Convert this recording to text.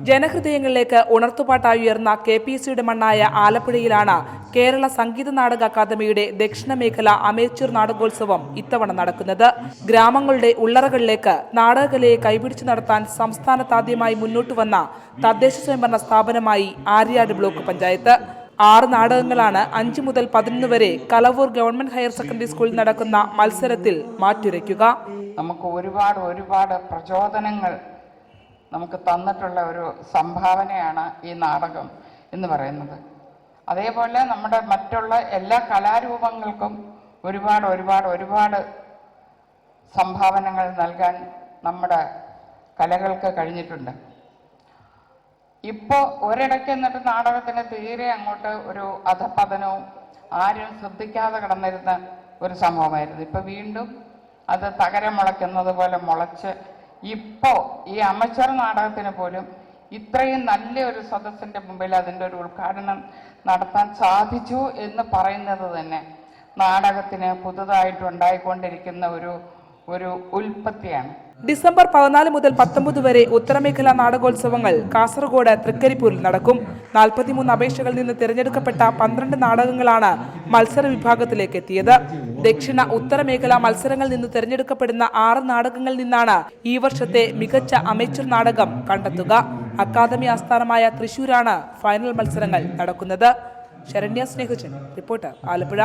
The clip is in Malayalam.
ജനഹൃദയങ്ങളിലേക്ക് ഉണർത്തുപാട്ടായി ഉയർന്ന KPSCയുടെ മണ്ണായ ആലപ്പുഴയിലാണ് കേരള സംഗീത നാടക അക്കാദമിയുടെ ദക്ഷിണ മേഖല അമേച്വർ നാടകോത്സവം ഇത്തവണ നടക്കുന്നത്. ഗ്രാമങ്ങളുടെ ഉള്ളറകളിലേക്ക് നാടകകലയെ കൈപിടിച്ചു നടത്താൻ സംസ്ഥാനത്താദ്യമായി മുന്നോട്ട് വന്ന തദ്ദേശ സ്വയംഭരണ സ്ഥാപനമായി ആര്യാട് ബ്ലോക്ക് പഞ്ചായത്ത്. 6 നാടകങ്ങളാണ് 5 മുതൽ 11 വരെ കലവൂർ ഗവൺമെന്റ് ഹയർ സെക്കൻഡറി സ്കൂളിൽ നടക്കുന്ന മത്സരത്തിൽ മാറ്റുരയ്ക്കുക. നമുക്ക് ഒരുപാട് പ്രചോദനങ്ങൾ നമുക്ക് തന്നിട്ടുള്ള ഒരു സംഭാവനയാണ് ഈ നാടകം എന്ന് പറയുന്നത്. അതേപോലെ നമ്മുടെ മറ്റുള്ള എല്ലാ കലാരൂപങ്ങൾക്കും ഒരുപാട് സംഭാവനകൾ നൽകാൻ നമ്മുടെ കലകൾക്ക് കഴിഞ്ഞിട്ടുണ്ട്. ഇപ്പോൾ ഒരിടയ്ക്ക് എന്നിട്ട് നാടകത്തിന് തീരെ അങ്ങോട്ട് ഒരു അധപതനവും ആരും ശ്രദ്ധിക്കാതെ കിടന്നിരുന്ന ഒരു സംഭവമായിരുന്നു. ഇപ്പം വീണ്ടും അത് തകരം മുളയ്ക്കുന്നത് പോലെ മുളച്ച് ഇപ്പോൾ ഈ അമച്ചർ നാടകത്തിന് പോലും ഇത്രയും നല്ലൊരു സദസ്സിൻ്റെ മുമ്പിൽ അതിൻ്റെ ഒരു ഉദ്ഘാടനം നടത്താൻ സാധിച്ചു എന്ന് പറയുന്നത് തന്നെ നാടകത്തിന് പുതുതായിട്ടുണ്ടായിക്കൊണ്ടിരിക്കുന്ന ഒരു ഉൽപ്പത്തിയാണ്. ഡിസംബർ 14 മുതൽ 19 വരെ ഉത്തരമേഖലാ നാടകോത്സവങ്ങൾ കാസർഗോഡ് തൃക്കരിപ്പൂരിൽ നടക്കും. 43 അപേക്ഷകളിൽ നിന്ന് തിരഞ്ഞെടുക്കപ്പെട്ട 12 നാടകങ്ങളാണ് മത്സര വിഭാഗത്തിലേക്ക് എത്തിയത്. ദക്ഷിണ ഉത്തരമേഖലാ മത്സരങ്ങളിൽ നിന്ന് തിരഞ്ഞെടുക്കപ്പെടുന്ന 6 നാടകങ്ങളിൽ നിന്നാണ് ഈ വർഷത്തെ മികച്ച അമേച്വർ നാടകം കണ്ടെത്തുക. അക്കാദമി ആസ്ഥാനമായ തൃശൂരാണ് ഫൈനൽ മത്സരങ്ങൾ നടക്കുന്നത്. ശരണ്യ സ്നേഹജൻ, റിപ്പോർട്ടർ, ആലപ്പുഴ.